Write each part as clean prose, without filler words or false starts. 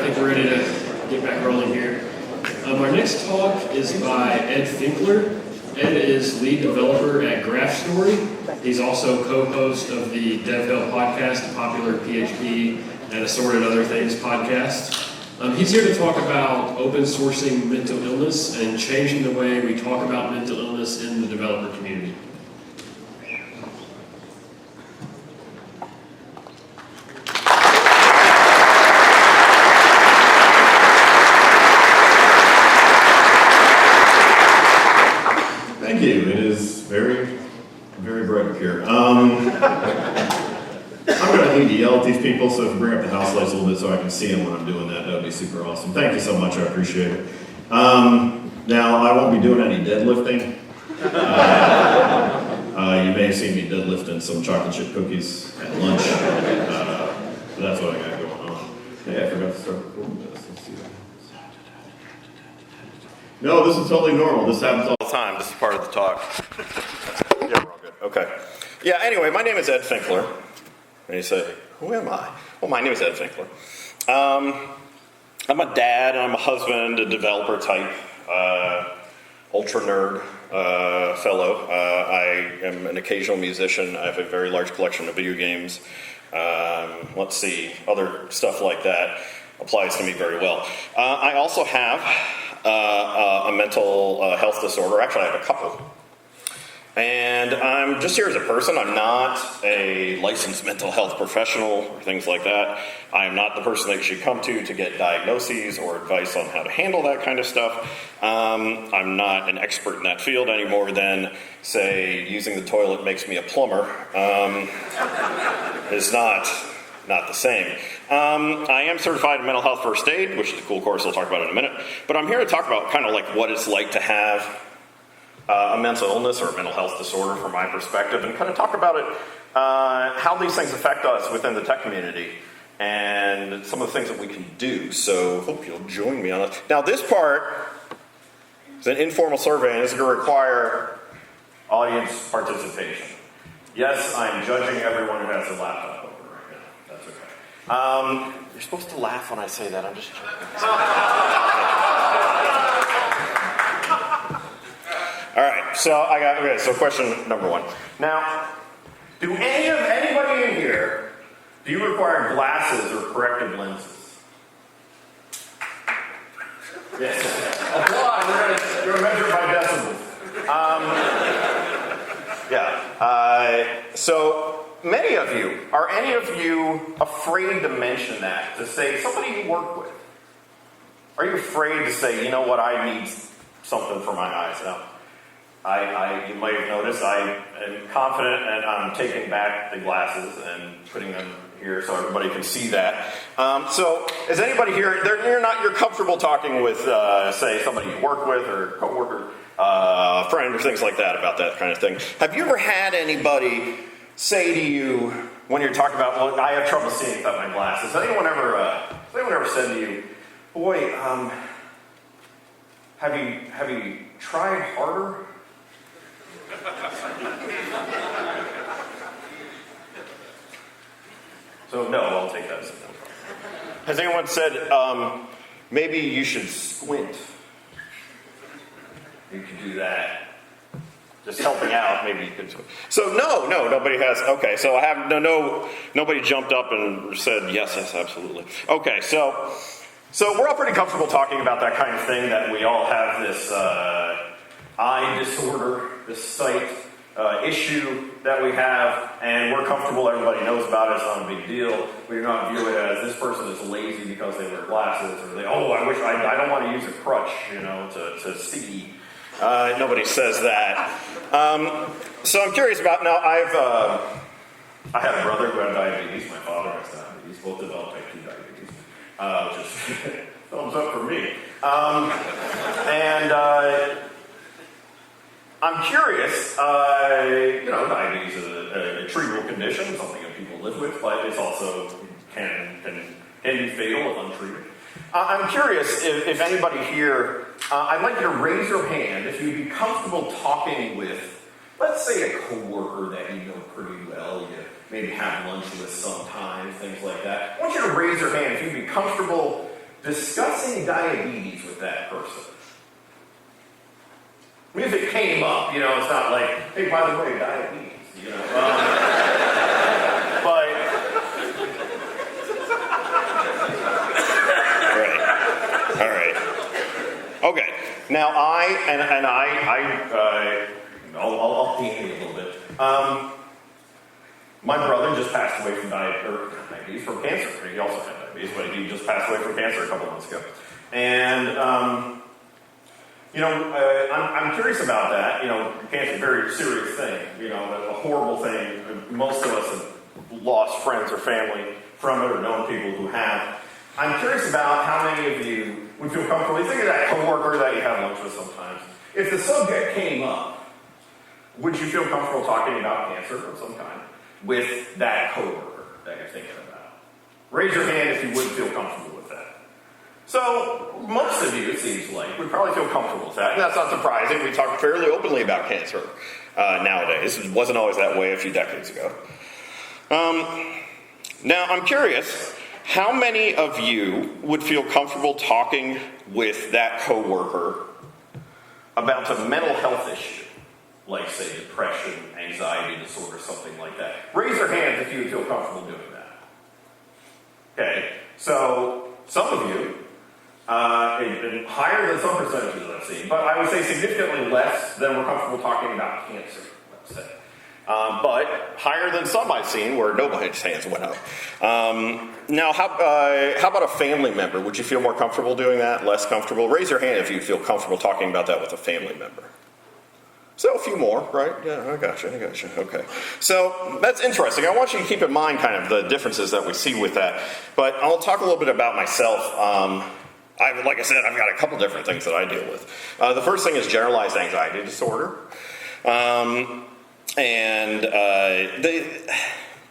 think we're ready to get back rolling here. Our next talk is by Ed Finkler. Ed is lead developer at Graph Story. He's also co-host of the DevHelp podcast, a popular PHP and assorted other things podcast. He's here to talk about open sourcing mental illness and changing the way we talk about mental illness in the developer community. Thank you. It is very, very bright up here. I'm going to need to yell at these people, so if you bring up the house lights a little bit so I can see them when I'm doing that, that would be super awesome. Thank you so much. I appreciate it. Now, I won't be doing any deadlifting. You may have seen me deadlifting some chocolate chip cookies at lunch. But that's what I got going on. Hey, I forgot to start recording this. Let's see. No, this is totally normal. This happens all the time. This is part of the talk. Yeah, we're all good. Okay. Yeah, anyway, my name is Ed Finkler. And you say, who am I? Well, my name is Ed Finkler. I'm a dad, I'm a husband, a developer type, ultra nerd fellow. I am an occasional musician. I have a very large collection of video games. Let's see, other stuff like that applies to me very well. I also have a mental health disorder. Actually, I have a couple. And I'm just here as a person. I'm not a licensed mental health professional or things like that. I am not the person that you should come to get diagnoses or advice on how to handle that kind of stuff. I'm not an expert in that field any more than, say, using the toilet makes me a plumber. Is not the same. I am certified in mental health first aid, which is a cool course I'll talk about in a minute. But I'm here to talk about kind of like what it's like to have a mental illness or a mental health disorder from my perspective, and kind of talk about it, how these things affect us within the tech community, and some of the things that we can do. So hope you'll join me on it. Now this part is an informal survey, and it's going to require audience participation. Yes, I'm judging everyone who has their laptop open right now. That's okay. You're supposed to laugh when I say that. I'm just joking. All right, so question number one. Now, do anybody in here, do you require glasses or corrective lenses? Yes. Applaud, you're measured by decibels. So many of you, are any of you afraid to mention that, to say somebody you work with? Are you afraid to say, you know what, I need something for my eyes now? You might have noticed I am confident, and I'm taking back the glasses and putting them here so everybody can see that. So, is anybody here? You're comfortable talking with, say, somebody you work with, or coworker, friend, or things like that about that kind of thing. Have you ever had anybody say to you when you're talking about, well, I have trouble seeing without my glasses? Has anyone ever said to you, boy, have you tried harder? So no, I'll take that as a no. Has anyone said, maybe you should squint? You could do that. Just helping out, maybe you could. So no, nobody has. Okay, so I have nobody jumped up and said yes, absolutely. Okay, so we're all pretty comfortable talking about that kind of thing, that we all have this eye disorder, this sight issue that we have, and we're comfortable, everybody knows about it, it's not a big deal. We do not view it as this person is lazy because they wear glasses, or I don't want to use a crutch, to see. Nobody says that. So I'm curious about, now I have a brother who had diabetes, my father has diabetes, both developed type 2 diabetes, which is thumbs up for me. I'm curious, diabetes is a treatable condition, something that people live with, but it's also can be fatal if untreated. I'm curious if anybody here, I'd like you to raise your hand if you'd be comfortable talking with, let's say, a coworker that you know pretty well, you maybe have lunch with sometimes, things like that. I want you to raise your hand if you'd be comfortable discussing diabetes with that person. I mean, if it came up, it's not like, hey, by the way, diabetes, but, right, all right. Okay, now I'll deviate a little bit. My brother just passed away from diabetes, from cancer. He also had diabetes, but he just passed away from cancer a couple months ago. And, I'm curious about that. Cancer is a very serious thing, a horrible thing. Most of us have lost friends or family from it or known people who have. I'm curious about how many of you would feel comfortable. You think of that coworker that you have lunch with sometimes. If the subject came up, would you feel comfortable talking about cancer of some kind with that coworker that you're thinking about? Raise your hand if you would feel comfortable with that. So, most of you, it seems like, would probably feel comfortable with that. And that's not surprising. We talk fairly openly about cancer nowadays. It wasn't always that way a few decades ago. Now, I'm curious, how many of you would feel comfortable talking with that coworker about a mental health issue? Like, say, depression, anxiety disorder, something like that. Raise your hands if you would feel comfortable doing that. Okay, so some of you, and higher than some percentages I've seen, but I would say significantly less than we're comfortable talking about cancer, let's say. But higher than some I've seen where nobody's hands went up. Now, how about a family member? Would you feel more comfortable doing that, less comfortable? Raise your hand if you feel comfortable talking about that with a family member. So a few more, right? Yeah, I gotcha. Okay. So that's interesting. I want you to keep in mind kind of the differences that we see with that. But I'll talk a little bit about myself. Like I said, I've got a couple different things that I deal with. The first thing is generalized anxiety disorder. That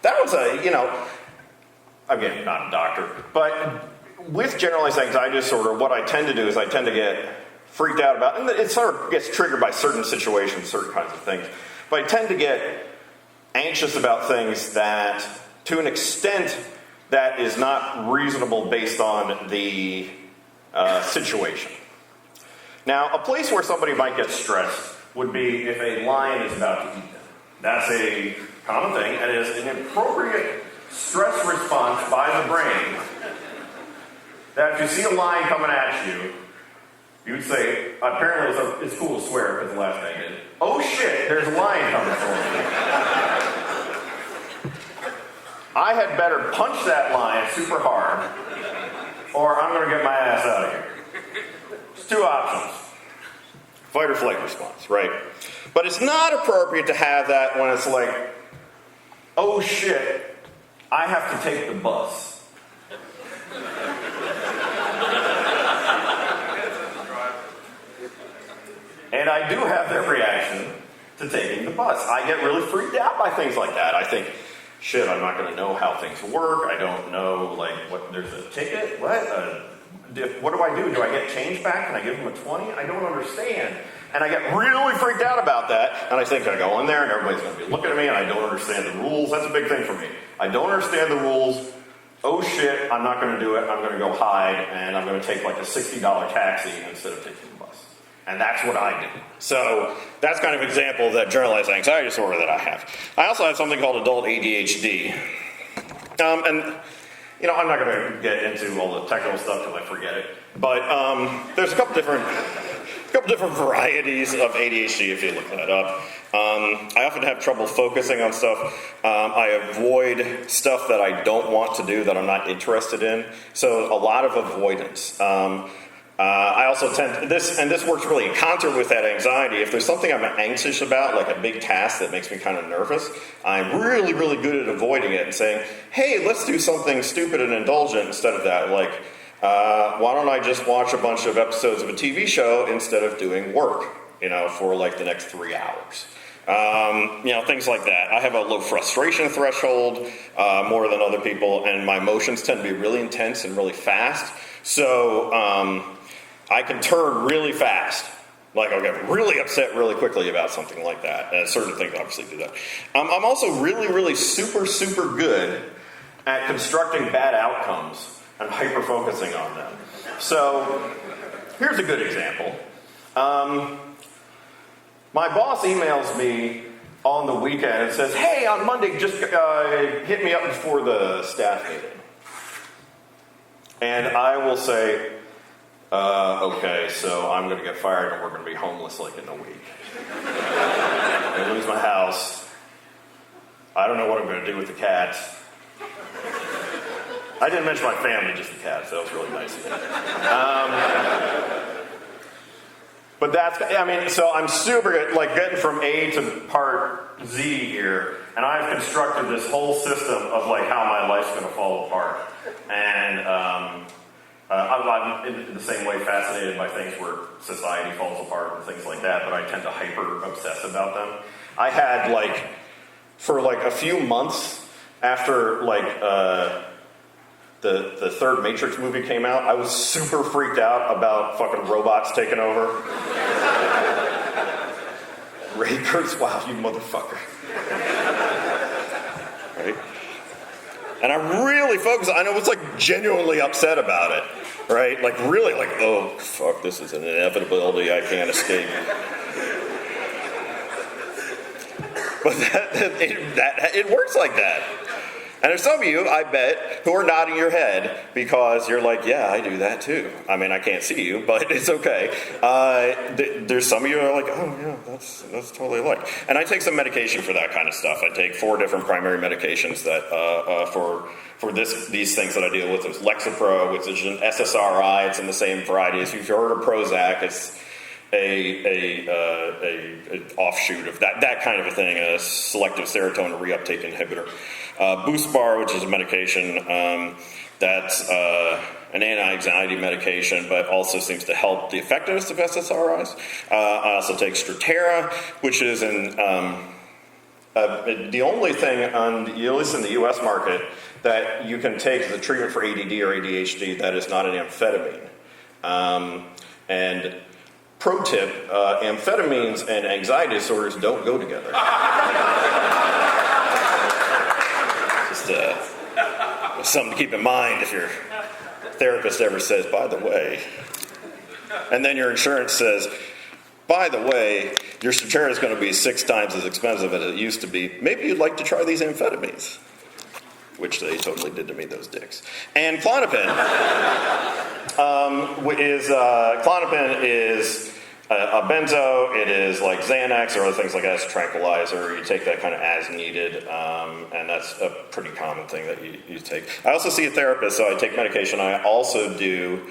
was again, not a doctor, but with generalized anxiety disorder, what I tend to do is I tend to get freaked out about, and it sort of gets triggered by certain situations, certain kinds of things. But I tend to get anxious about things that, to an extent, that is not reasonable based on the situation. Now, a place where somebody might get stressed would be if a lion is about to eat them. That's a common thing, and it is an appropriate stress response by the brain that if you see a lion coming at you, you would say, apparently it's cool to swear because the last thing I did, oh shit, there's a lion coming for me. I had better punch that lion super hard, or I'm going to get my ass out of here. There's two options. Fight or flight response, right? But it's not appropriate to have that when it's like, oh shit, I have to take the bus. And I do have that reaction to taking the bus. I get really freaked out by things like that. I think, shit, I'm not going to know how things work. I don't know, what, there's a ticket? What do I do? Do I get change back? Can I give them a 20? I don't understand. And I get really freaked out about that. And I think I go in there and everybody's going to be looking at me and I don't understand the rules. That's a big thing for me. I don't understand the rules. Oh shit, I'm not going to do it. I'm going to go hide and I'm going to take a $60 taxi instead of taking the bus. And that's what I do. So that's kind of an example of that generalized anxiety disorder that I have. I also have something called adult ADHD. I'm not going to get into all the technical stuff because I forget it. But there's a couple different varieties of ADHD if you look that up. I often have trouble focusing on stuff. I avoid stuff that I don't want to do, that I'm not interested in. So a lot of avoidance. I also tend, this works really in concert with that anxiety. If there's something I'm anxious about, like a big task that makes me kind of nervous, I'm really, really good at avoiding it and saying, hey, let's do something stupid and indulgent instead of that. Like, why don't I just watch a bunch of episodes of a TV show instead of doing work, for the next 3 hours. Things like that. I have a low frustration threshold, more than other people, and my emotions tend to be really intense and really fast. So, I can turn really fast. I'll get really upset really quickly about something like that. And certain things obviously do that. I'm also really, really super, super good at constructing bad outcomes I'm hyper-focusing on them. So here's a good example. My boss emails me on the weekend and says, hey, on Monday, just hit me up before the staff meeting. And I will say, okay, so I'm going to get fired and we're going to be homeless like in a week. I'm going to lose my house. I don't know what I'm going to do with the cats. I didn't mention my family, just the cats. That was really nice of you. But that's, I mean, so I'm super good, like getting from A to part Z here, and I've constructed this whole system of like how my life's going to fall apart. And I'm in the same way fascinated by things where society falls apart and things like that, but I tend to hyper obsess about them. I had like, for like a few months after like the third Matrix movie came out, I was super freaked out about fucking robots taking over. Ray Kurzweil, you motherfucker. Right? And I really focused, I was like genuinely upset about it. Right? Like really like, oh fuck, this is an inevitability I can't escape. But it works like that. And there's some of you, I bet, who are nodding your head because you're like, yeah, I do that too. I mean, I can't see you, but it's okay. There's some of you who are like, oh yeah, that's totally like. And I take some medication for that kind of stuff. I take 4 different primary medications that for these things that I deal with. There's Lexapro, which is an SSRI. It's in the same variety as if you've heard of Prozac. It's a offshoot of that kind of a thing, a selective serotonin reuptake inhibitor. Boost Bar, which is a medication that's an anti-anxiety medication, but also seems to help the effectiveness of SSRIs. I also take Strattera, which is the only thing, at least in the U.S. market, that you can take as a treatment for ADD or ADHD that is not an amphetamine. And pro tip, amphetamines and anxiety disorders don't go together. Just something to keep in mind if your therapist ever says, by the way. And then your insurance says, by the way, your Strattera is going to be 6 times as expensive as it used to be. Maybe you'd like to try these amphetamines. Which they totally did to me, those dicks. And Klonopin is a benzo. It is like Xanax or other things like that. It's a tranquilizer. You take that kind of as needed, and that's a pretty common thing that you take. I also see a therapist, so I take medication. I also do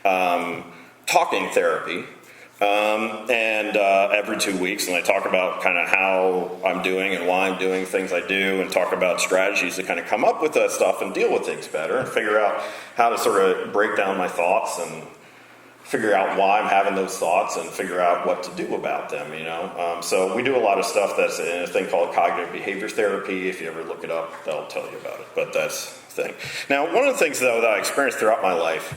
talking therapy. Every 2 weeks, and I talk about kind of how I'm doing and why I'm doing things I do, and talk about strategies to kind of come up with that stuff and deal with things better, and figure out how to sort of break down my thoughts and figure out why I'm having those thoughts and figure out what to do about them, you know. So we do a lot of stuff that's in a thing called cognitive behavior therapy. If you ever look it up, they'll tell you about it, but that's the thing. Now, one of the things, though, that I experienced throughout my life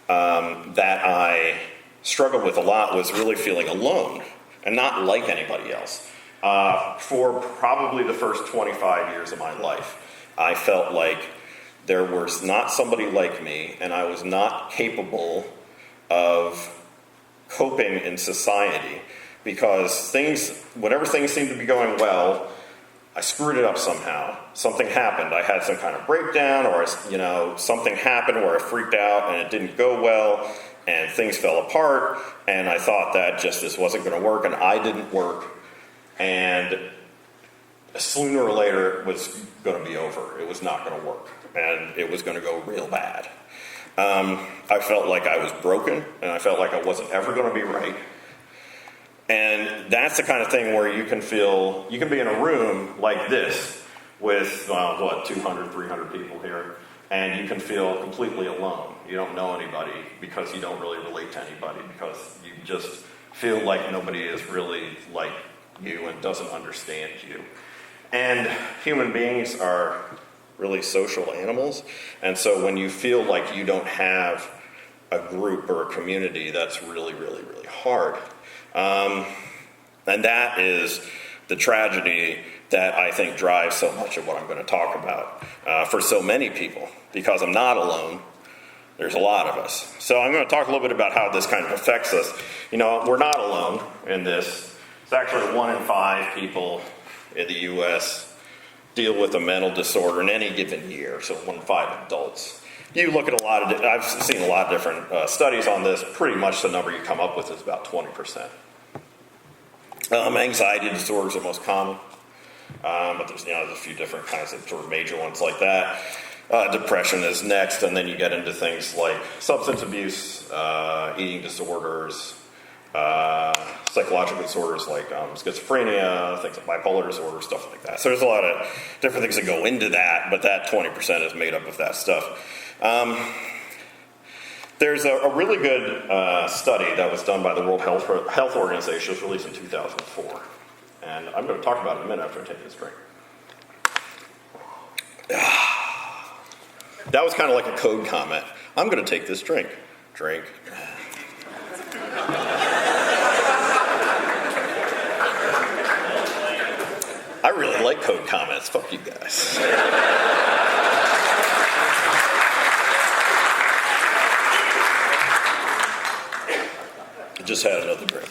that I struggled with a lot was really feeling alone and not like anybody else. For probably the first 25 years of my life, I felt like there was not somebody like me, and I was not capable of coping in society because whenever things seemed to be going well, I screwed it up somehow. Something happened. I had some kind of breakdown, or something happened where I freaked out and it didn't go well. And things fell apart, and I thought that this wasn't going to work, and I didn't work, and sooner or later it was going to be over. It was not going to work, and it was going to go real bad. I felt like I was broken, and I felt like I wasn't ever going to be right. And that's the kind of thing where you can be in a room like this with, 200, 300 people here, and you can feel completely alone. You don't know anybody because you don't really relate to anybody because you just feel like nobody is really like you and doesn't understand you. And human beings are really social animals. And so when you feel like you don't have a group or a community, that's really, really, really hard. And that is the tragedy that I think drives so much of what I'm going to talk about for so many people, because I'm not alone. There's a lot of us. So I'm going to talk a little bit about how this kind of affects us. We're not alone in this. It's actually 1 in 5 people in the U.S. deal with a mental disorder in any given year, so 1 in 5 adults. You look at I've seen a lot of different studies on this. Pretty much the number you come up with is about 20%. Anxiety disorders are most common, but there's a few different kinds of sort of major ones like that. Depression is next, and then you get into things like substance abuse, eating disorders, psychological disorders like schizophrenia, things like bipolar disorder, stuff like that. So there's a lot of different things that go into that, but that 20% is made up of that stuff. There's a really good study that was done by the World Health Organization. It was released in 2004. And I'm going to talk about it in a minute after I take this drink. That was kind of like a code comment. I'm going to take this drink. Drink. I really like code comments. Fuck you guys. I just had another drink.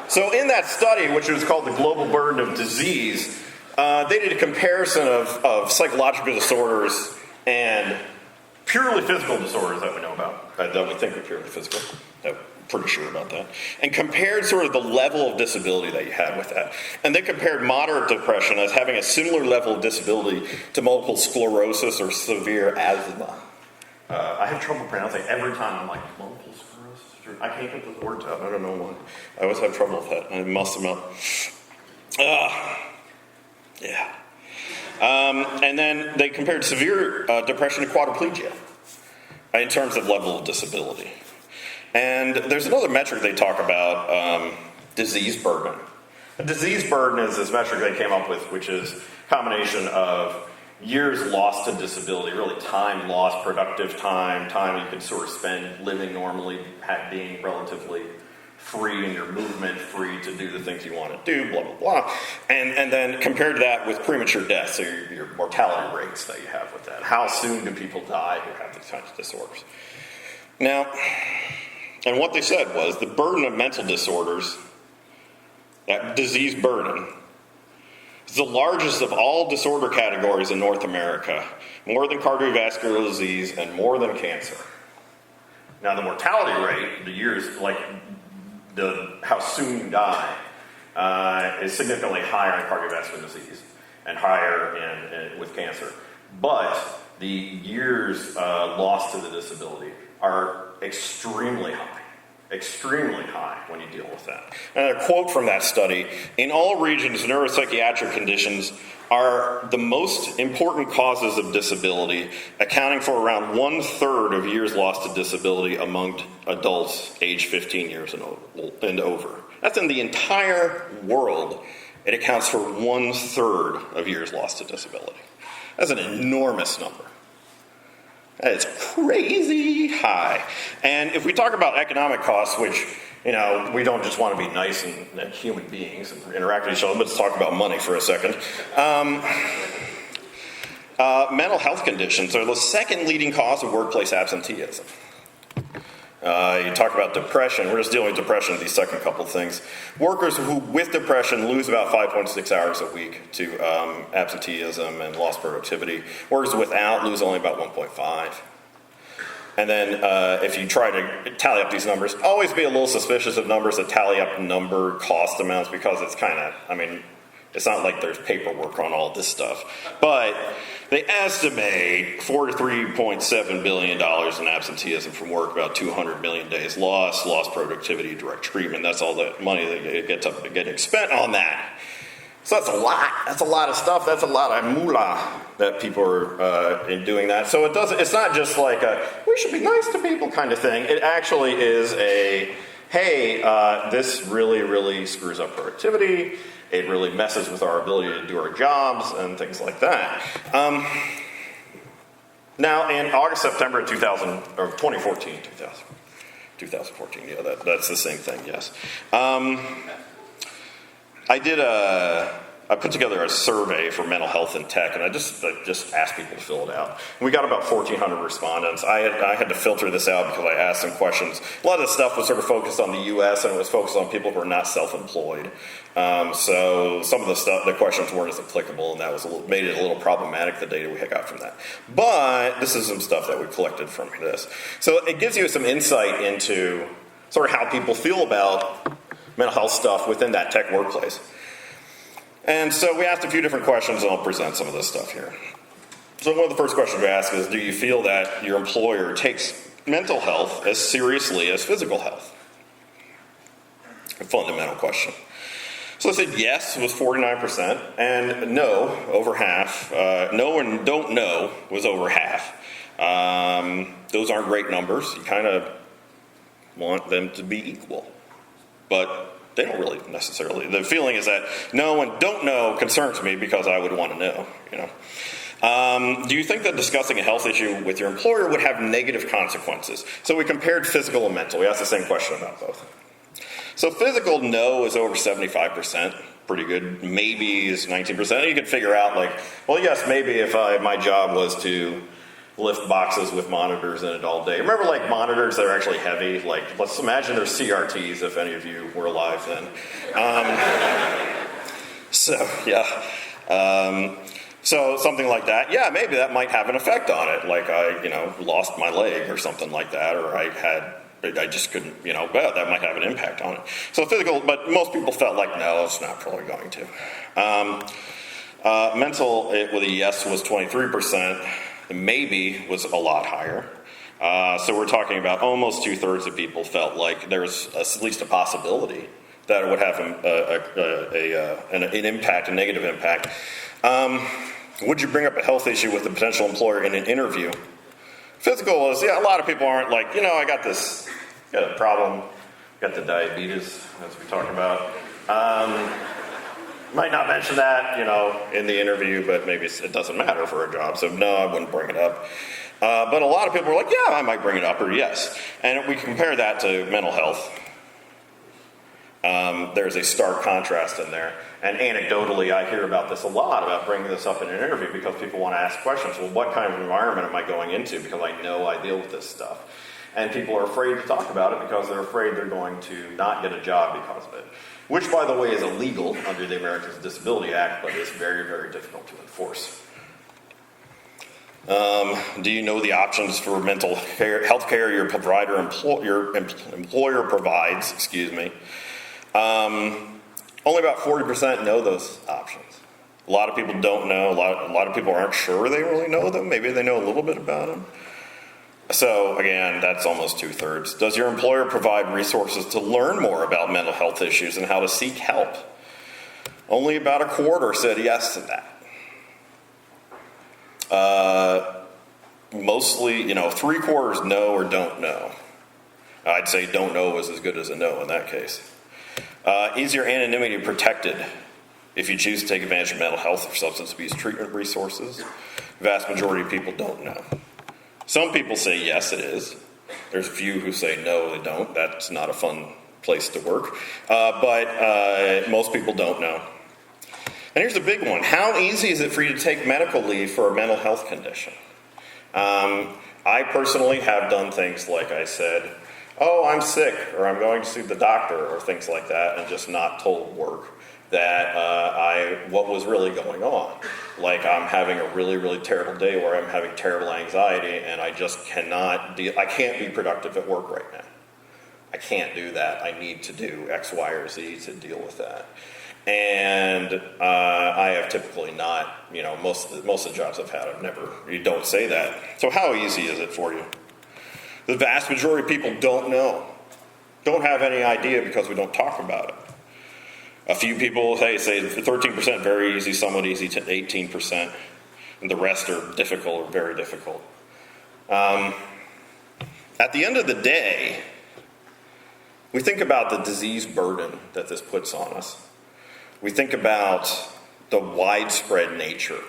So in that study, which was called the Global Burden of Disease, they did a comparison of psychological disorders and purely physical disorders that we know about, that we think are purely physical. I'm pretty sure about that. And compared sort of the level of disability that you had with that. And they compared moderate depression as having a similar level of disability to multiple sclerosis or severe asthma. I have trouble pronouncing every time. I'm like, multiple sclerosis? I can't get those words out. I don't know why. I always have trouble with that. I must them up. Yeah. And then they compared severe depression to quadriplegia in terms of level of disability. And there's another metric they talk about, disease burden. A disease burden is this metric they came up with, which is a combination of years lost to disability, really time lost, productive time you can sort of spend living normally, being relatively free in your movement, free to do the things you want to do, blah, blah, blah. And then compared that with premature death, so your mortality rates that you have with that. How soon do people die who have these kinds of disorders? Now, and what they said was the burden of mental disorders, that disease burden, is the largest of all disorder categories in North America, more than cardiovascular disease and more than cancer. Now, the mortality rate, the years, like how soon you die, is significantly higher in cardiovascular disease and higher with cancer. But the years lost to the disability are extremely high when you deal with that. And a quote from that study: in all regions, neuropsychiatric conditions are the most important causes of disability, accounting for around 1/3 of years lost to disability among adults aged 15 years and over. That's in the entire world. It accounts for 1/3 of years lost to disability. That's an enormous number. That is crazy high. And if we talk about economic costs, which, we don't just want to be nice and human beings and interact with each other, let's talk about money for a second. Mental health conditions are the second leading cause of workplace absenteeism. You talk about depression. We're just dealing with depression in these second couple of things. Workers who with depression lose about 5.6 hours a week to absenteeism and lost productivity. Workers without lose only about 1.5. And then if you try to tally up these numbers, always be a little suspicious of numbers that tally up number cost amounts, because it's kind of, it's not like there's paperwork on all this stuff. But they estimate $43.7 billion in absenteeism from work, about 200 million days lost productivity, direct treatment. That's all the money that gets up getting spent on that. So that's a lot. That's a lot of stuff. That's a lot of moolah that people are in doing that. So it's not just like we should be nice to people kind of thing. It actually is a, hey, this really, really screws up productivity. It really messes with our ability to do our jobs and things like that. Now, in August, September 2014, yeah, that's the same thing, yes. I put together a survey for mental health in tech, and I just asked people to fill it out. We got about 1,400 respondents. I had to filter this out because I asked some questions. A lot of the stuff was sort of focused on the U.S., and it was focused on people who are not self-employed. So some of the questions weren't as applicable, and that made it a little problematic, the data we got from that. But this is some stuff that we collected from this. So it gives you some insight into sort of how people feel about mental health stuff within that tech workplace. And so we asked a few different questions, and I'll present some of this stuff here. So one of the first questions we ask is, do you feel that your employer takes mental health as seriously as physical health? A fundamental question. So I said yes was 49%, and no, over half. No and don't know was over half. Those aren't great numbers. You kind of want them to be equal. But they don't really necessarily. The feeling is that no and don't know concerns me because I would want to know. Do you think that discussing a health issue with your employer would have negative consequences? So we compared physical and mental. We asked the same question about both. So physical, no, is over 75%. Pretty good. Maybe is 19%. You can figure out well, yes, maybe if my job was to lift boxes with monitors in it all day. Remember monitors that are actually heavy? Let's imagine there's CRTs if any of you were alive then. So something like that. Yeah, maybe that might have an effect on it. I lost my leg or something like that, or I just couldn't, but that might have an impact on it. So physical, but most people felt no, it's not probably going to. Mental, with a yes was 23%. The maybe was a lot higher. So we're talking about almost 2/3 of people felt like there's at least a possibility that it would have an impact, a negative impact. Would you bring up a health issue with a potential employer in an interview? Physical is, a lot of people aren't I got a problem, got the diabetes, as we talked about. Might not mention that, in the interview, but maybe it doesn't matter for a job. So no, I wouldn't bring it up. But a lot of people are yeah, I might bring it up, or yes. And we compare that to mental health. There's a stark contrast in there. And anecdotally, I hear about this a lot, about bringing this up in an interview, because people want to ask questions. Well, what kind of environment am I going into? Because I know I deal with this stuff. And people are afraid to talk about it because they're afraid they're going to not get a job because of it. Which, by the way, is illegal under the Americans with Disability Act, but is very, very difficult to enforce. Do you know the options for mental health care your employer provides? Only about 40% know those options. A lot of people don't know. A lot of people aren't sure they really know them. Maybe they know a little bit about them. So again, that's almost 2/3. Does your employer provide resources to learn more about mental health issues and how to seek help? Only about 1/4 said yes to that. Mostly, 3/4 no or don't know. I'd say don't know is as good as a no in that case. Is your anonymity protected if you choose to take advantage of mental health or substance abuse treatment resources? Vast majority of people don't know. Some people say yes, it is. There's a few who say no, they don't. That's not a fun place to work. But most people don't know. And here's the big one. How easy is it for you to take medical leave for a mental health condition? I personally have done things like I said, oh, I'm sick, or I'm going to see the doctor, or things like that, and just not told work that what was really going on. Like I'm having a really, really terrible day where I'm having terrible anxiety, and I just I can't be productive at work right now. I can't do that. I need to do X, Y, or Z to deal with that. And I have typically not, most of the jobs I've had, you don't say that. So how easy is it for you? The vast majority of people don't know, don't have any idea because we don't talk about it. A few people say 13% very easy, somewhat easy to 18%, and the rest are difficult or very difficult. At the end of the day, we think about the disease burden that this puts on us. We think about the widespread nature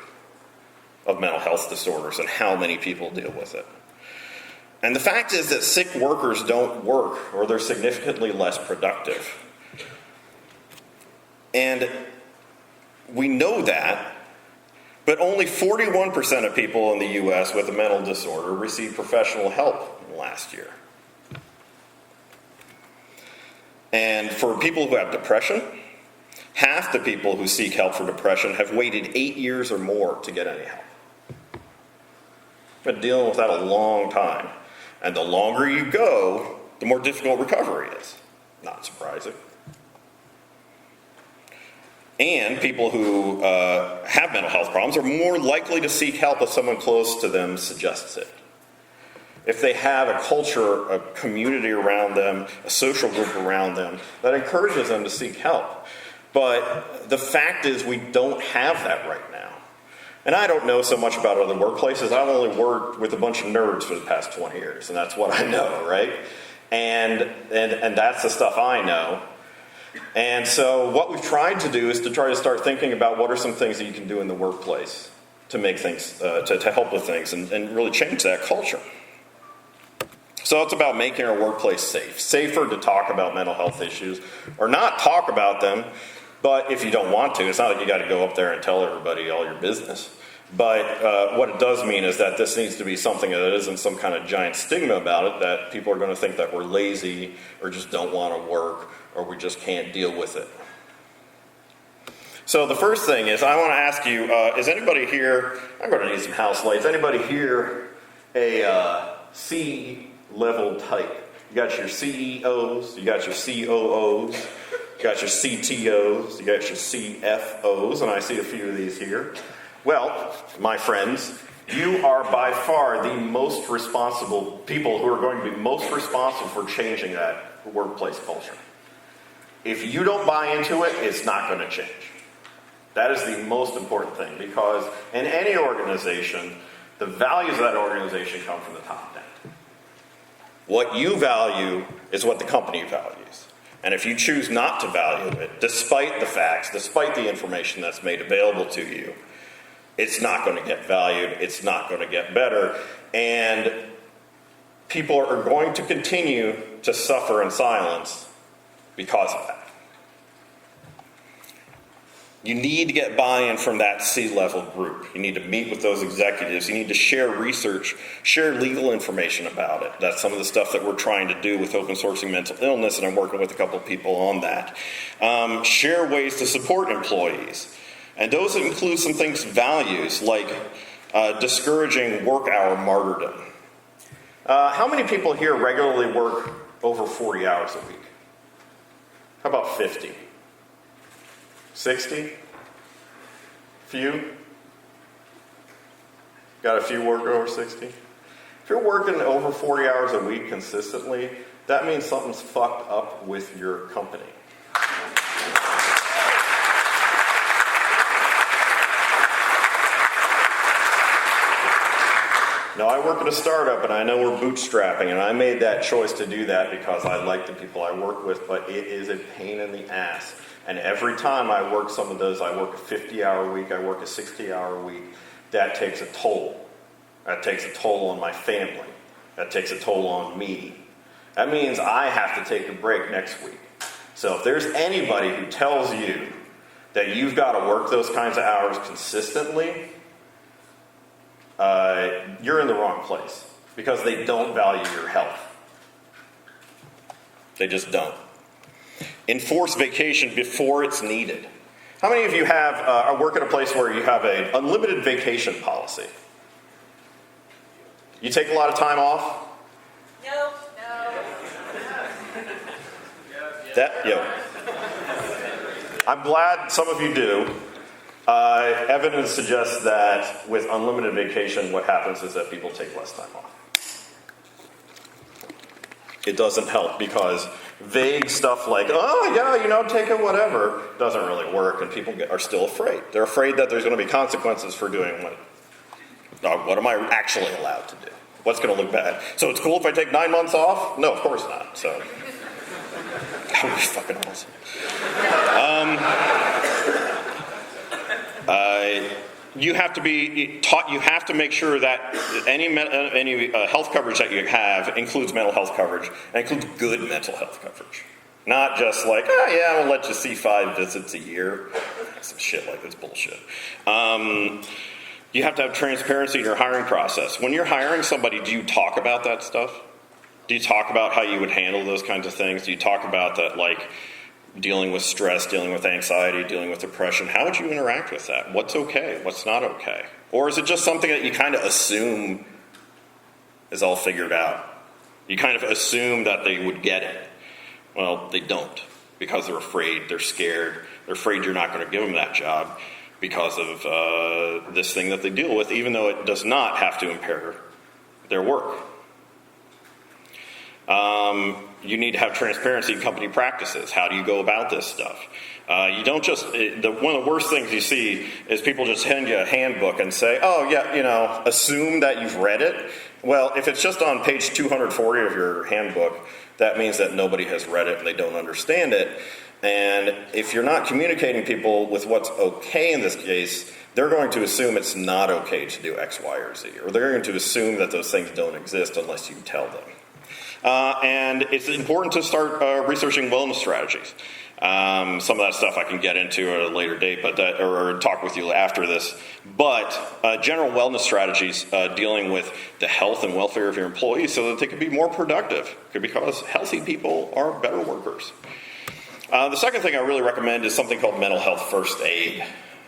of mental health disorders and how many people deal with it. And the fact is that sick workers don't work, or they're significantly less productive. And we know that, but only 41% of people in the U.S. with a mental disorder received professional help last year. And for people who have depression, half the people who seek help for depression have waited 8 years or more to get any help. Been dealing with that a long time. And the longer you go, the more difficult recovery is. Not surprising. And people who have mental health problems are more likely to seek help if someone close to them suggests it. If they have a culture, a community around them, a social group around them that encourages them to seek help. But the fact is we don't have that right now. And I don't know so much about other workplaces. I've only worked with a bunch of nerds for the past 20 years, and that's what I know, right? And that's the stuff I know. And so what we've tried to do is to try to start thinking about what are some things that you can do in the workplace to make things, to help with things and really change that culture. So it's about making our workplace safe. Safer to talk about mental health issues, or not talk about them, but if you don't want to, it's not like you got to go up there and tell everybody all your business. But what it does mean is that this needs to be something that isn't some kind of giant stigma about it, that people are going to think that we're lazy or just don't want to work or we just can't deal with it. So the first thing is I want to ask you, is anybody here, I'm going to need some house lights, anybody here a C-level type? You got your CEOs, you got your COOs, you got your CTOs, you got your CFOs, and I see a few of these here. Well, my friends, you are by far the most responsible people who are going to be most responsible for changing that workplace culture. If you don't buy into it, it's not going to change. That is the most important thing, because in any organization, the values of that organization come from the top down. What you value is what the company values. And if you choose not to value it, despite the facts, despite the information that's made available to you, it's not going to get valued, it's not going to get better, and people are going to continue to suffer in silence because of that. You need to get buy-in from that C-level group. You need to meet with those executives. You need to share research, share legal information about it. That's some of the stuff that we're trying to do with open sourcing mental illness, and I'm working with a couple of people on that. Share ways to support employees. And those include some things, values, like discouraging work hour martyrdom. How many people here regularly work over 40 hours a week? How about 50? 60? Few? Got a few work over 60? If you're working over 40 hours a week consistently, that means something's fucked up with your company. Now, I work at a startup, and I know we're bootstrapping, and I made that choice to do that because I like the people I work with, but it is a pain in the ass. And every time I work some of those, I work a 50-hour week, I work a 60-hour week, that takes a toll. That takes a toll on my family. That takes a toll on me. That means I have to take a break next week. So if there's anybody who tells you that you've got to work those kinds of hours consistently, you're in the wrong place, because they don't value your health. They just don't. Enforce vacation before it's needed. How many of you have work at a place where you have an unlimited vacation policy? You take a lot of time off? No. I'm glad some of you do. Evidence suggests that with unlimited vacation, what happens is that people take less time off. It doesn't help, because vague stuff like, oh yeah, take it, whatever, doesn't really work, and people are still afraid. They're afraid that there's going to be consequences for doing what am I actually allowed to do? What's going to look bad? So it's cool if I take 9 months off? No, of course not. So that would be fucking awesome. You have to be taught. You have to make sure that any health coverage that you have includes mental health coverage and includes good mental health coverage, Not just like, oh yeah, we'll let you see 5 visits a year. Some shit like that's bullshit. You have to have transparency in your hiring process. When you're hiring somebody, do you talk about that stuff? Do you talk about how you would handle those kinds of things? Do you talk about that, like dealing with stress, dealing with anxiety, dealing with depression? How would you interact with that? What's okay? What's not okay? Or is it just something that you kind of assume is all figured out? You kind of assume that they would get it. Well, they don't, because they're afraid, they're scared, they're afraid you're not going to give them that job because of this thing that they deal with, even though it does not have to impair their work. You need to have transparency in company practices. How do you go about this stuff? You don't just, one of the worst things you see is people just hand you a handbook and say, oh yeah, assume that you've read it. Well, if it's just on page 240 of your handbook, that means that nobody has read it and they don't understand it. And if you're not communicating people with what's okay in this case, they're going to assume it's not okay to do X, Y, or Z. Or they're going to assume that those things don't exist unless you tell them. And it's important to start researching wellness strategies. Some of that stuff I can get into at a later date, or talk with you after this. But general wellness strategies dealing with the health and welfare of your employees so that they can be more productive, because healthy people are better workers. The second thing I really recommend is something called mental health first aid.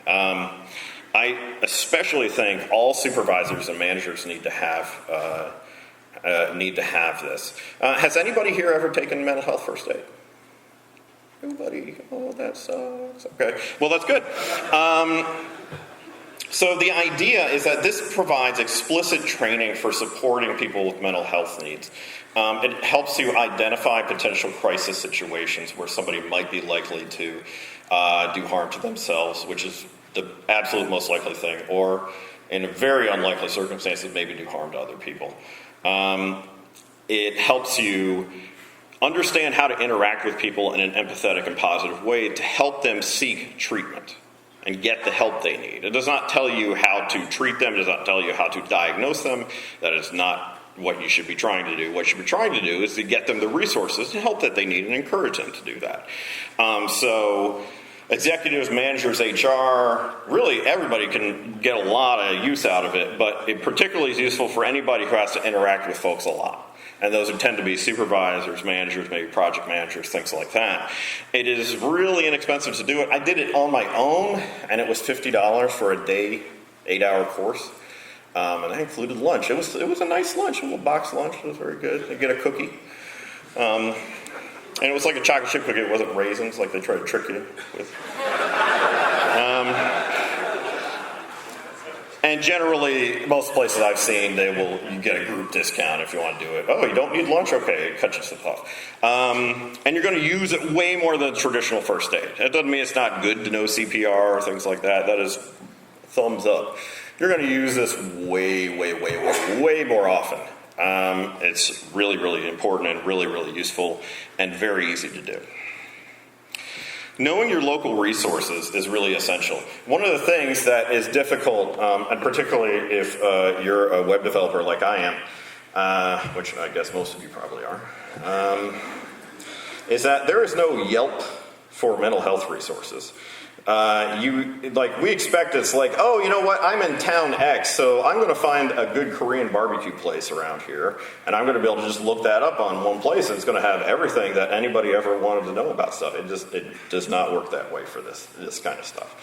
I especially think all supervisors and managers need to have this. Has anybody here ever taken mental health first aid? Nobody? Oh, that sucks. Okay. Well, that's good. So the idea is that this provides explicit training for supporting people with mental health needs. It helps you identify potential crisis situations where somebody might be likely to do harm to themselves, which is the absolute most likely thing, or in very unlikely circumstances, maybe do harm to other people. It helps you understand how to interact with people in an empathetic and positive way to help them seek treatment and get the help they need. It does not tell you how to treat them. It does not tell you how to diagnose them. That is not what you should be trying to do. What you should be trying to do is to get them the resources and help that they need and encourage them to do that. So executives, managers, HR, really everybody can get a lot of use out of it, but it particularly is useful for anybody who has to interact with folks a lot. And those who tend to be supervisors, managers, maybe project managers, things like that. It is really inexpensive to do it. I did it on my own, and it was $50 for a day, 8-hour course. And that included lunch. It was a nice lunch, a little box lunch. It was very good. You get a cookie. And it was like a chocolate chip cookie. It wasn't raisins like they try to trick you with. And generally, most places I've seen, you get a group discount if you want to do it. Oh, you don't need lunch? Okay, cut you some off. And you're going to use it way more than traditional first aid. That doesn't mean it's not good to know CPR or things like that. That is thumbs up. You're going to use this way more often. It's really, really important and really, really useful and very easy to do. Knowing your local resources is really essential. One of the things that is difficult, and particularly if you're a web developer like I am, which I guess most of you probably are, is that there is no Yelp for mental health resources. We expect it's like, oh, you know what, I'm in town X, so I'm going to find a good Korean barbecue place around here, and I'm going to be able to just look that up on one place, and it's going to have everything that anybody ever wanted to know about stuff. It does not work that way for this kind of stuff.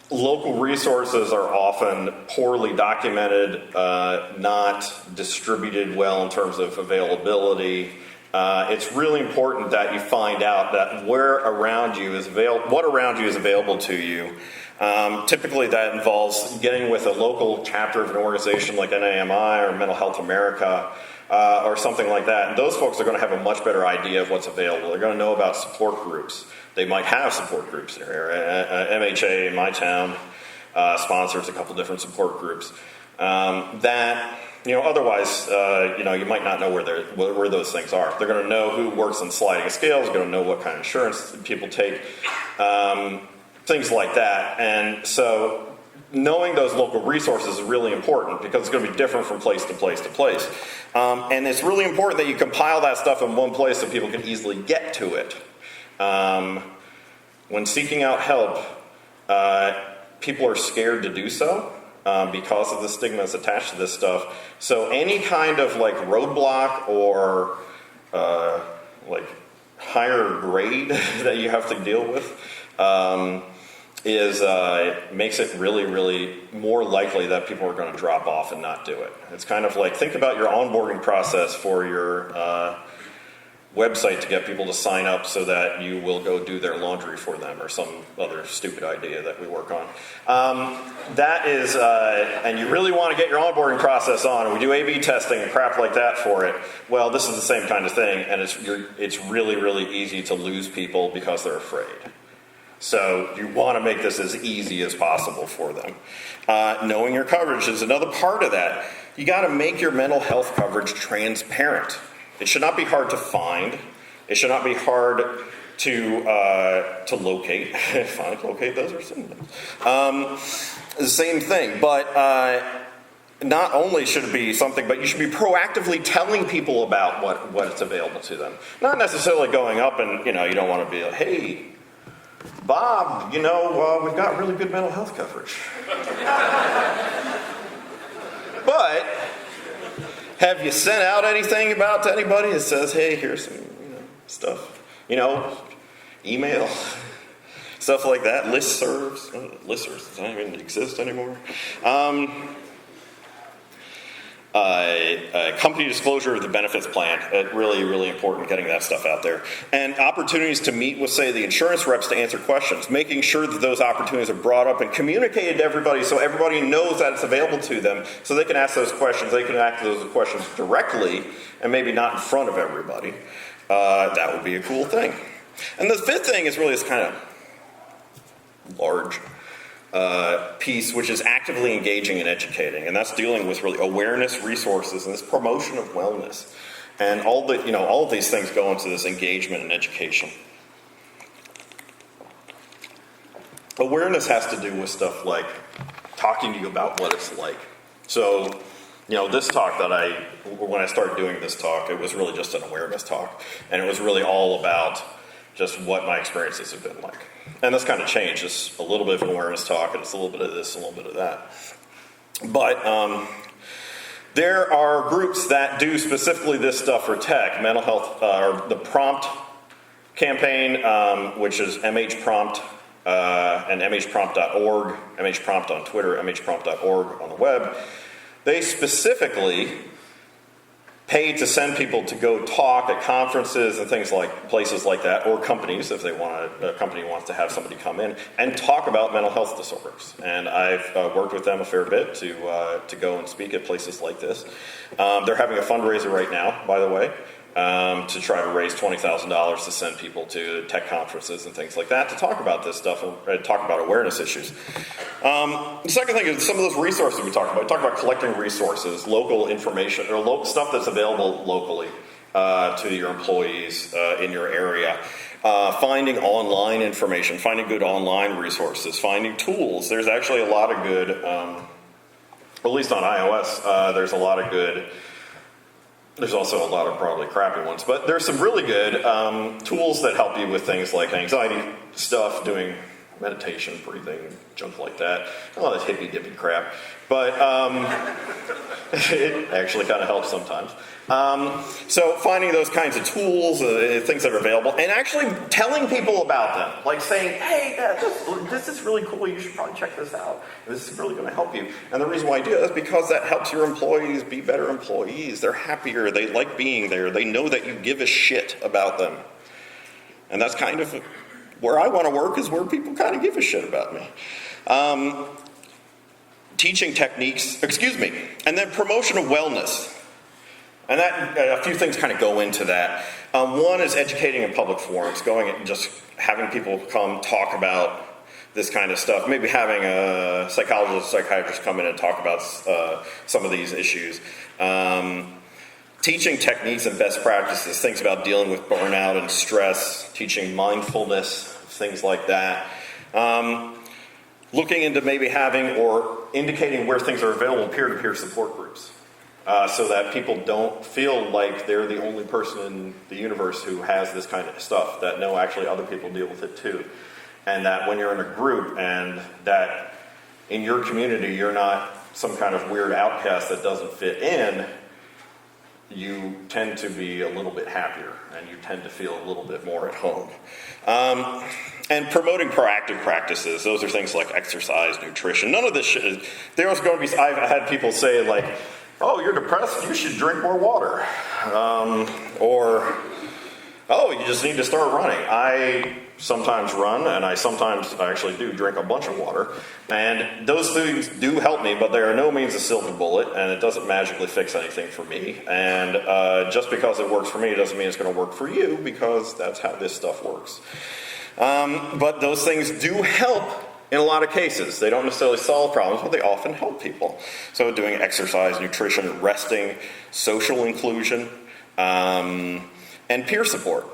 Local resources are often poorly documented, not distributed well in terms of availability. It's really important that you find out that what around you is available to you. Typically that involves getting with a local chapter of an organization like NAMI or Mental Health America or something like that. And those folks are going to have a much better idea of what's available. They're going to know about support groups. They might have support groups in here. MHA in my town sponsors a couple different support groups that... otherwise, you might not know where those things are. They're going to know who works on sliding scales. They're going to know what kind of insurance people take, things like that. And so knowing those local resources is really important because it's going to be different from place to place to place. And it's really important that you compile that stuff in one place so people can easily get to it. When seeking out help, people are scared to do so because of the stigma that's attached to this stuff. So any kind of like roadblock or like higher grade that you have to deal with makes it really, really more likely that people are going to drop off and not do it. It's kind of like, think about your onboarding process for your website to get people to sign up so that you will go do their laundry for them, or some other stupid idea that we work on. That is, and you really want to get your onboarding process on, and we do A/B testing and crap like that for it. Well, this is the same kind of thing, and it's really, really easy to lose people because they're afraid. So you want to make this as easy as possible for them. Knowing your coverage is another part of that. You got to make your mental health coverage transparent. It should not be hard to find. It should not be hard to locate. Find, locate, those are synonyms. The same thing, but not only should it be something, but you should be proactively telling people about what is available to them. Not necessarily going up and, you don't want to be like, hey, Bob, we've got really good mental health coverage. But have you sent out anything about to anybody that says, hey, here's some stuff? Email, stuff like that. Listservs. Listservs don't even exist anymore. Company disclosure of the benefits plan. Really, really important getting that stuff out there. And opportunities to meet with, say, the insurance reps to answer questions. Making sure that those opportunities are brought up and communicated to everybody so everybody knows that it's available to them so they can ask those questions. They can ask those questions directly and maybe not in front of everybody. That would be a cool thing. And the fifth thing is really this kind of large piece, which is actively engaging and educating, and that's dealing with really awareness, resources, and this promotion of wellness, and all of these things go into this engagement and education. Awareness has to do with stuff like talking to you about what it's like. So, this talk when I started doing this talk, it was really just an awareness talk, and it was really all about just what my experiences have been like. And this kind of changed. It's a little bit of an awareness talk, and it's a little bit of this, a little bit of that. But there are groups that do specifically this stuff for tech, mental health, or the Prompt campaign, which is MHPrompt and MHPrompt.org, MHPrompt on Twitter, MHPrompt.org on the web. They specifically paid to send people to go talk at conferences and things like places like that, or companies if a company wants to have somebody come in and talk about mental health disorders. And I've worked with them a fair bit to go and speak at places like this. They're having a fundraiser right now, by the way, to try to raise $20,000 to send people to tech conferences and things like that to talk about this stuff and talk about awareness issues. The second thing is some of those resources we talked about. We talked about collecting resources, local information, or stuff that's available locally to your employees in your area. Finding online information, finding good online resources, finding tools. There's actually a lot of good, at least on iOS, there's a lot of good. There's also a lot of probably crappy ones, but there's some really good tools that help you with things like anxiety stuff, doing meditation, breathing, junk like that. A lot of hippy-dippy crap, but it actually kind of helps sometimes. So finding those kinds of tools, things that are available, and actually telling people about them. Like saying, hey, this is really cool, you should probably check this out. This is really going to help you. And the reason why I do that is because that helps your employees be better employees. They're happier, they like being there, they know that you give a shit about them. And that's kind of where I want to work, is where people kind of give a shit about me. Teaching techniques, and then promotion of wellness. And that a few things kind of go into that. One is educating in public forums, going and just having people come talk about this kind of stuff. Maybe having a psychologist, psychiatrist come in and talk about some of these issues. Teaching techniques and best practices, things about dealing with burnout and stress, teaching mindfulness, things like that. looking into maybe having or indicating where things are available, peer-to-peer support groups, so that people don't feel like they're the only person in the universe who has this kind of stuff, that no, actually other people deal with it too. And that when you're in a group and that in your community you're not some kind of weird outcast that doesn't fit in, you tend to be a little bit happier and you tend to feel a little bit more at home. And promoting proactive practices, those are things like exercise, nutrition. None of this shit, there's going to be, I've had people say like, oh, you're depressed, you should drink more water. Or, oh, you just need to start running. I sometimes run, and I actually do drink a bunch of water. And those things do help me, but they are no means a silver bullet, and it doesn't magically fix anything for me. And just because it works for me doesn't mean it's going to work for you, because that's how this stuff works. But those things do help in a lot of cases. They don't necessarily solve problems, but they often help people. So doing exercise, nutrition, resting, social inclusion, and peer support.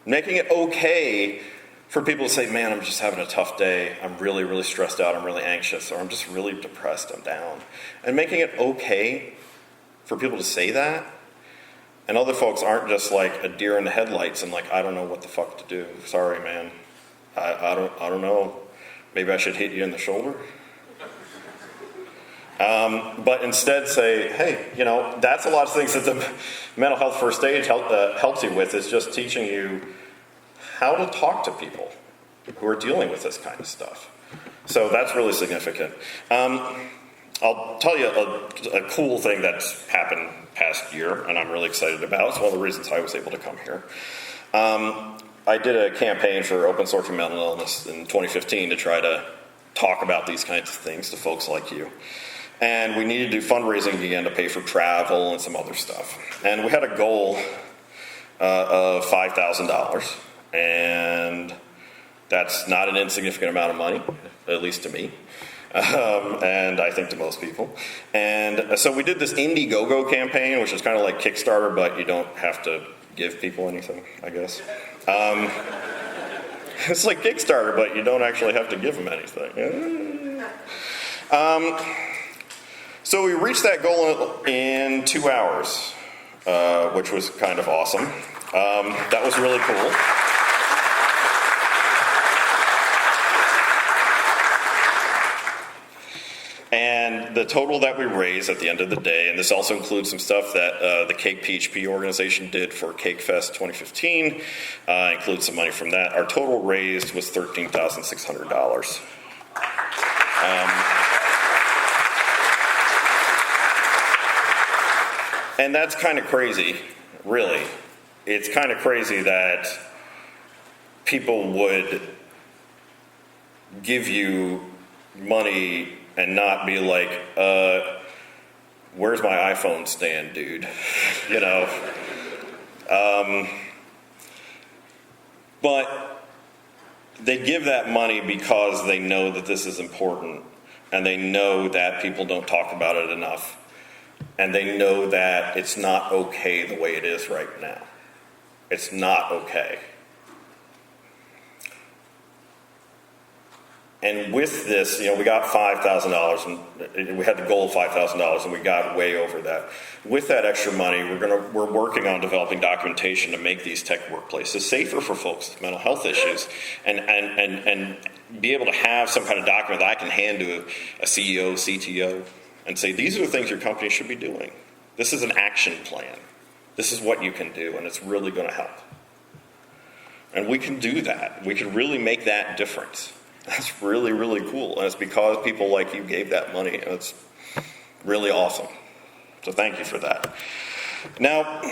Making it okay for people to say, man, I'm just having a tough day. I'm really, really stressed out. I'm really anxious. Or I'm just really depressed. I'm down. And making it okay for people to say that. And other folks aren't just like a deer in the headlights and like, I don't know what the fuck to do. Sorry, man. I don't know. Maybe I should hit you in the shoulder. But instead say, hey, that's a lot of things that the mental health first aid helps you with, is just teaching you how to talk to people who are dealing with this kind of stuff. So that's really significant. I'll tell you a cool thing that's happened past year, and I'm really excited about. It's one of the reasons I was able to come here. I did a campaign for open sourcing mental illness in 2015 to try to talk about these kinds of things to folks like you. And we needed to do fundraising again to pay for travel and some other stuff. And we had a goal of $5,000. And that's not an insignificant amount of money, at least to me. And I think to most people. And so we did this Indiegogo campaign, which is kind of like Kickstarter, but you don't have to give people anything, I guess. It's like Kickstarter, but you don't actually have to give them anything. So we reached that goal in 2 hours, which was kind of awesome. That was really cool. And the total that we raised at the end of the day, and this also includes some stuff that the Cake PHP organization did for Cake Fest 2015, includes some money from that. Our total raised was $13,600. And that's kind of crazy, really. It's kind of crazy that people would give you money and not be like, where's my iPhone stand, dude? But they give that money because they know that this is important, and they know that people don't talk about it enough, and they know that it's not okay the way it is right now. It's not okay. And with this, we got $5,000, and we had the goal of $5,000, and we got way over that. With that extra money, we're working on developing documentation to make these tech workplaces safer for folks with mental health issues, and be able to have some kind of document that I can hand to a CEO, CTO, and say, these are the things your company should be doing. This is an action plan. This is what you can do, and it's really going to help. And we can do that. We can really make that difference. That's really, really cool. And it's because people like you gave that money. And it's really awesome. So thank you for that. Now,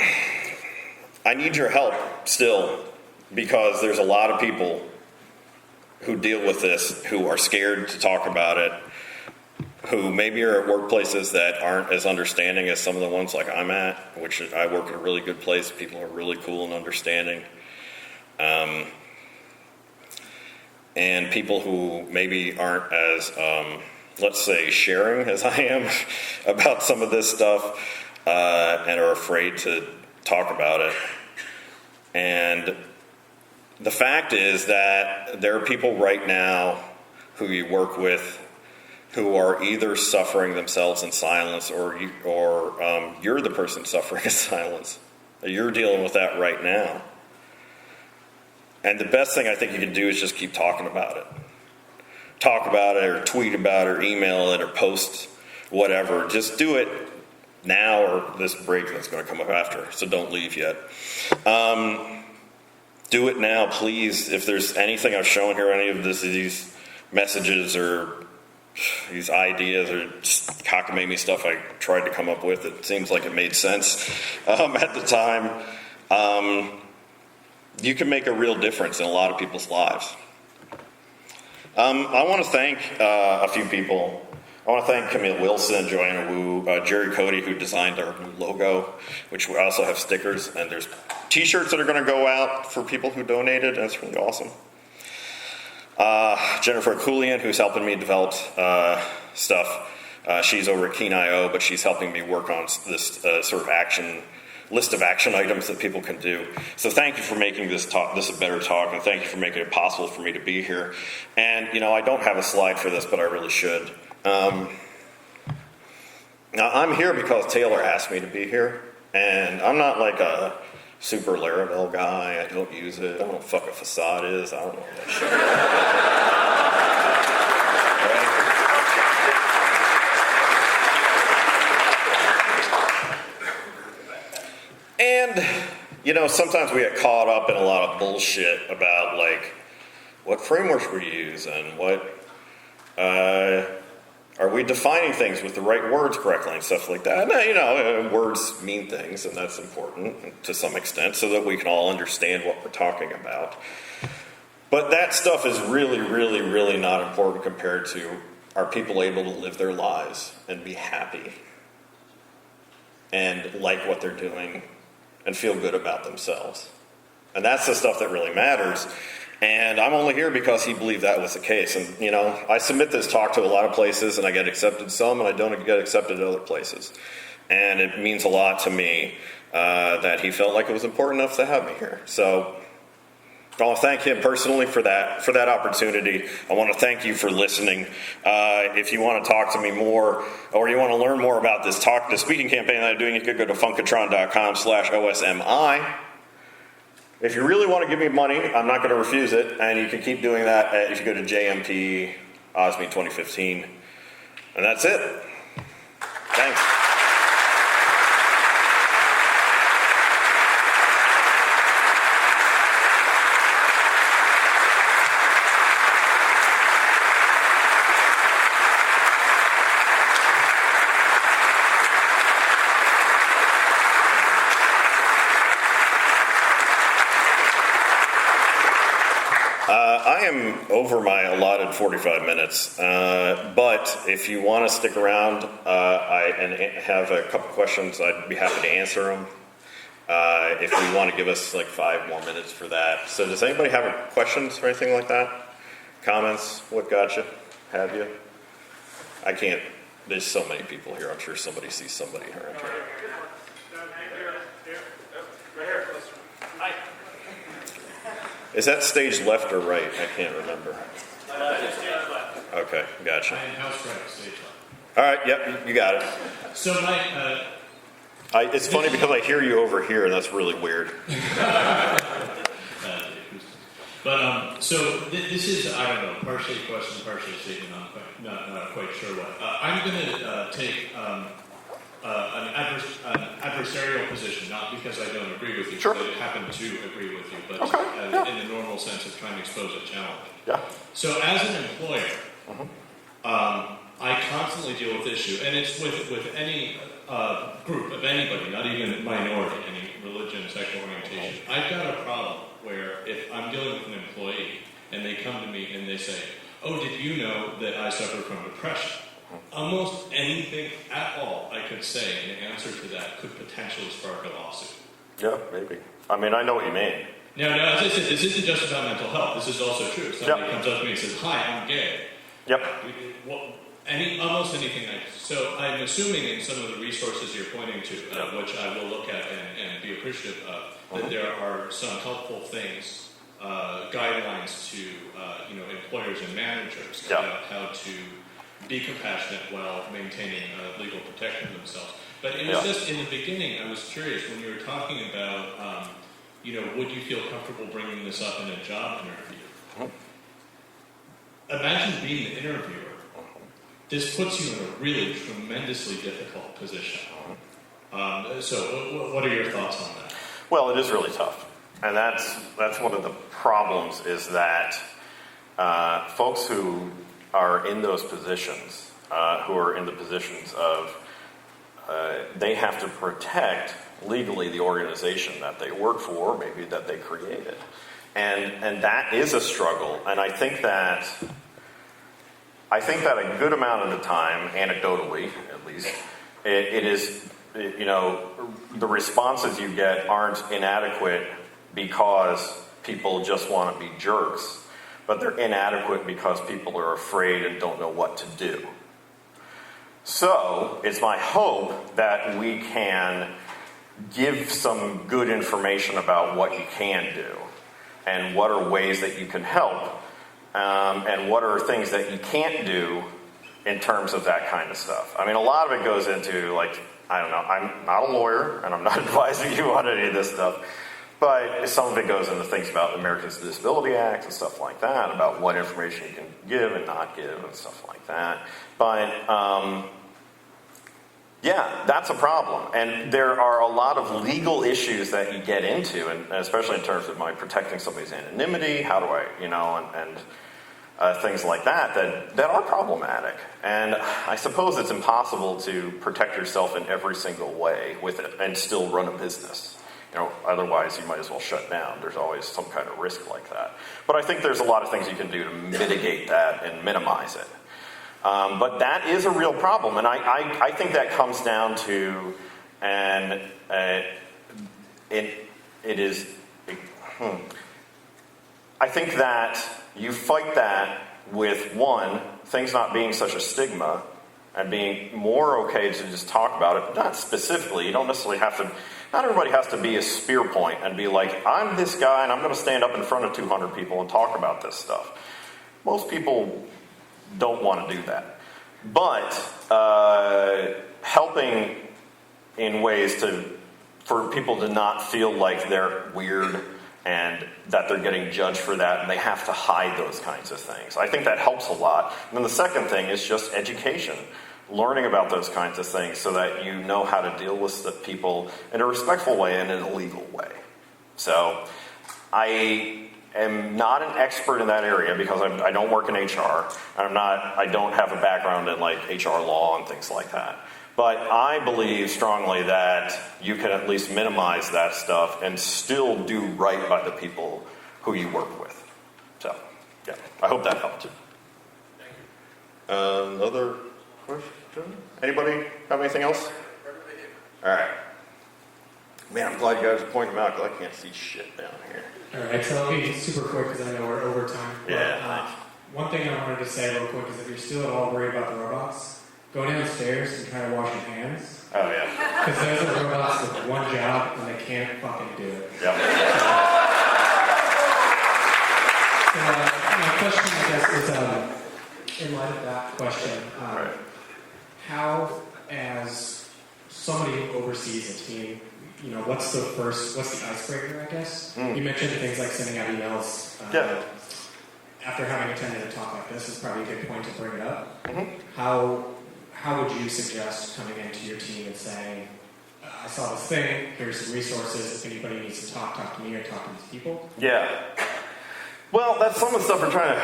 I need your help still, because there's a lot of people who deal with this who are scared to talk about it, who maybe are at workplaces that aren't as understanding as some of the ones like I'm at, which I work at a really good place. People are really cool and understanding. And people who maybe aren't as, let's say, sharing as I am about some of this stuff, and are afraid to talk about it. And the fact is that there are people right now who you work with who are either suffering themselves in silence or you're the person suffering in silence. You're dealing with that right now. And the best thing I think you can do is just keep talking about it. Talk about it or tweet about it or email it or post whatever. Just do it now or this break that's going to come up after. So don't leave yet. Do it now, please. If there's anything I've shown here, any of these messages or these ideas or just cockamamie stuff I tried to come up with, it seems like it made sense at the time. You can make a real difference in a lot of people's lives. I want to thank a few people. I want to thank Camille Wilson, Joanna Wu, Jerry Cody, who designed our new logo, which we also have stickers, and there's t-shirts that are going to go out for people who donated, and it's really awesome. Jennifer Kulian, who's helping me develop stuff. She's over at Keen.io, but she's helping me work on this sort of list of action items that people can do. So thank you for making this a better talk, and thank you for making it possible for me to be here. And, I don't have a slide for this, but I really should. Now, I'm here because Taylor asked me to be here, and I'm not like a super Laravel guy. I don't use it. I don't know what the fuck a facade is. I don't know what that shit is. And, sometimes we get caught up in a lot of bullshit about, like, what frameworks we use and what, are we defining things with the right words correctly and stuff like that? And, words mean things, and that's important to some extent so that we can all understand what we're talking about. But that stuff is really, really, really not important compared to, are people able to live their lives and be happy and like what they're doing and feel good about themselves? And that's the stuff that really matters. And I'm only here because he believed that was the case. And, I submit this talk to a lot of places, and I get accepted some, and I don't get accepted at other places. And it means a lot to me that he felt like it was important enough to have me here. So I want to thank him personally for that opportunity. I want to thank you for listening. If you want to talk to me more, or you want to learn more about this speaking campaign that I'm doing, you could go to funkatron.com/OSMI. If you really want to give me money, I'm not going to refuse it, and you can keep doing that if you go to JMP OSME 2015. And that's it. Thanks. I am over my allotted 45 minutes, but if you want to stick around and have a couple questions, I'd be happy to answer them. If you want to give us like 5 more minutes for that. So does anybody have questions or anything like that? Comments? What got you? Have you? I can't. There's so many people here. I'm sure somebody sees somebody around here. Is that stage left or right? I can't remember. Okay, gotcha. House right, stage left. All right, yep, you got it. So my... it's funny because I hear you over here, and that's really weird. So this is, I don't know, partially a question, partially a statement. I'm not quite sure what. I'm going to take an adversarial position, not because I don't agree with you, Sure. but I happen to agree with you, but Okay, in the normal sense of trying to expose a challenge. Yeah. So as an employer, I constantly deal with this issue, and it's with any group of anybody, not even minority, any religion, sexual orientation. I've got a problem where if I'm dealing with an employee and they come to me and they say, "Oh, did you know that I suffer from depression?" Almost anything at all I could say in answer to that could potentially spark a lawsuit. Yeah, maybe. I mean, I know what you mean. Now, as I said, this isn't just about mental health. This is also true. If somebody comes up to me and says, "Hi, I'm gay." Yep. Almost anything. So I'm assuming in some of the resources you're pointing to, which I will look at and be appreciative of, that there are some helpful things guidelines to employers and managers about how to be compassionate while maintaining legal protection of themselves. But it was just in the beginning, I was curious when you were talking about, would you feel comfortable bringing this up in a job interview? Imagine being the interviewer. This puts you in a really tremendously difficult position. So what are your thoughts on that? Well, it is really tough. And that's one of the problems is that folks who are in those positions, who are in the positions of, they have to protect legally the organization that they work for, maybe that they created. And that is a struggle. And I think that a good amount of the time, anecdotally at least, it is, the responses you get aren't inadequate because people just want to be jerks, but they're inadequate because people are afraid and don't know what to do. So it's my hope that we can give some good information about what you can do and what are ways that you can help and what are things that you can't do in terms of that kind of stuff. I mean, a lot of it goes into, like, I don't know, I'm not a lawyer and I'm not advising you on any of this stuff, but some of it goes into things about the Americans with Disability Act and stuff like that, about what information you can give and not give and stuff like that. But yeah, that's a problem. And there are a lot of legal issues that you get into, and especially in terms of protecting somebody's anonymity, how do I, and things like that are problematic. And I suppose it's impossible to protect yourself in every single way with it and still run a business. Otherwise you might as well shut down. There's always some kind of risk like that. But I think there's a lot of things you can do to mitigate that and minimize it. But that is a real problem, and I think that comes down to, and it is. I think that you fight that with things not being such a stigma, and being more okay to just talk about it. Not specifically. You don't necessarily have to. Not everybody has to be a spear point and be like, I'm this guy, and I'm going to stand up in front of 200 people and talk about this stuff. Most people don't want to do that. But helping in ways for people to not feel like they're weird and that they're getting judged for that and they have to hide those kinds of things. I think that helps a lot. And then the second thing is just education. Learning about those kinds of things so that you know how to deal with the people in a respectful way and in a legal way. So I am not an expert in that area because I don't work in HR. I don't have a background in like HR law and things like that. But I believe strongly that you can at least minimize that stuff and still do right by the people who you work with. So, yeah, I hope that helped you. Thank you. Another question? Anybody have anything else? All right. Man, I'm glad you guys are pointing them out because I can't see shit down here. All right, so I'll be super quick because I know we're over time. Yeah. One thing I wanted to say real quick is if you're still at all worried about the robots, go downstairs and try to wash your hands. Oh, yeah. Because those are robots with one job and they can't fucking do it. Yep. So, my question, I guess, is in light of that question, Right. how, as somebody who oversees a team, what's the icebreaker, I guess? You mentioned things like sending out emails. Yeah. After having attended a talk like this, is probably a good point to bring it up. Mm-hmm. How would you suggest coming into your team and saying, I saw this thing, here's some resources, if anybody needs to talk to me or talk to these people? Yeah. Well, that's some of the stuff we're trying to,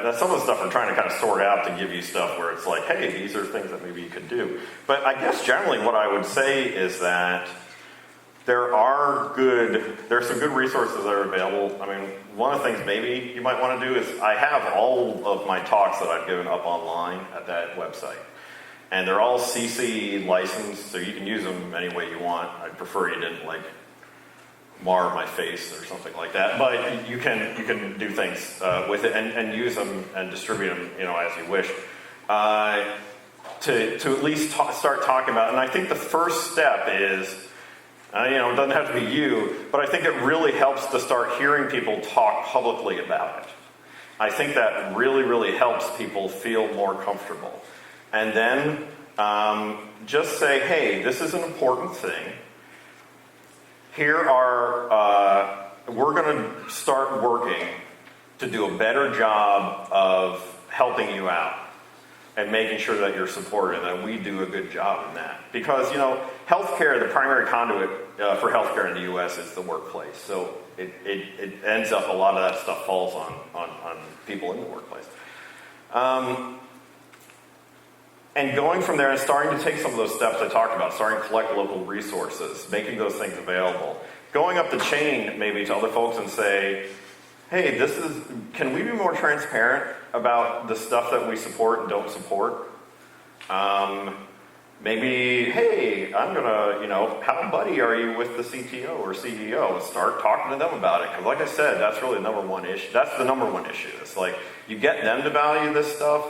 that's some of the stuff we're trying to kind of sort out to give you stuff where it's like, hey, these are things that maybe you could do. But I guess generally what I would say is that there's some good resources that are available. I mean, one of the things maybe you might want to do is I have all of my talks that I've given up online at that website. And they're all CC licensed, so you can use them any way you want. I'd prefer you didn't mar my face or something like that, but you can do things with it and use them and distribute them, as you wish. To at least start talking about it. And I think the first step is It doesn't have to be you, but I think it really helps to start hearing people talk publicly about it. I think that really, really helps people feel more comfortable. And then just say, hey, this is an important thing. We're going to start working to do a better job of helping you out and making sure that you're supported, and that we do a good job in that. Because, healthcare, the primary conduit for healthcare in the U.S. is the workplace. So it ends up, a lot of that stuff falls on people in the workplace. And going from there and starting to take some of those steps I talked about, starting to collect local resources, making those things available. Going up the chain maybe to other folks and say, hey, can we be more transparent about the stuff that we support and don't support? Maybe, hey, I'm going to, how buddy are you with the CTO or CEO? Start talking to them about it. Because like I said, that's really the number one issue. That's the number one issue. It's like, you get them to value this stuff,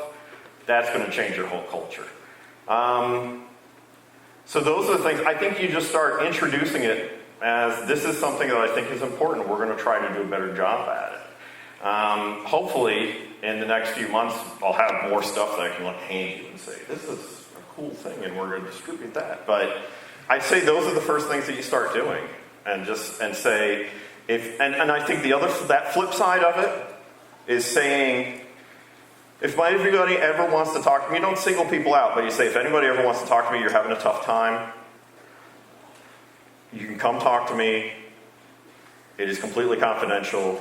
that's going to change your whole culture. So those are the things. I think you just start introducing it as, this is something that I think is important. We're going to try to do a better job at it. Hopefully, in the next few months, I'll have more stuff that I can hand you and say, this is a cool thing, and we're going to distribute that. But I'd say those are the first things that you start doing, and say, and I think that flip side of it is saying, if anybody ever wants to talk to me, you don't single people out, but you say, if anybody ever wants to talk to me, you're having a tough time, you can come talk to me. It is completely confidential.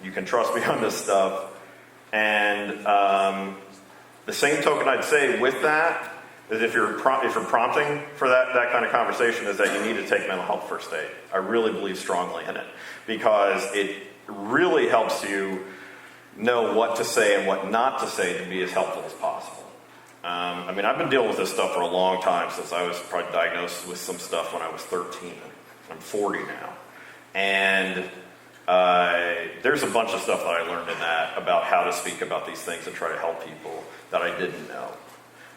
You can trust me on this stuff. And the same token I'd say with that is, if you're prompting for that kind of conversation, is that you need to take mental health first aid. I really believe strongly in it, because it really helps you know what to say and what not to say to be as helpful as possible. I've been dealing with this stuff for a long time, since I was probably diagnosed with some stuff when I was 13. I'm 40 now. And there's a bunch of stuff that I learned in that about how to speak about these things and try to help people that I didn't know.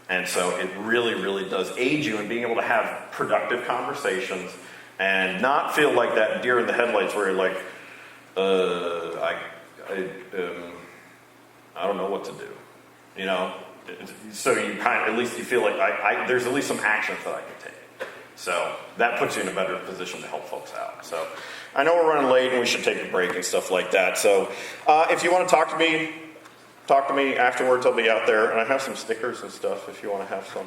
And so it really, really does aid you in being able to have productive conversations and not feel like that deer in the headlights where you're like, I don't know what to do, So you at least you feel like there's at least some actions that I can take. So that puts you in a better position to help folks out. So I know we're running late and we should take a break and stuff like that. So if you want to talk to me afterwards. I'll be out there, and I have some stickers and stuff if you want to have some.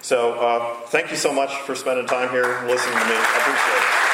So thank you so much for spending time here listening to me. I appreciate it.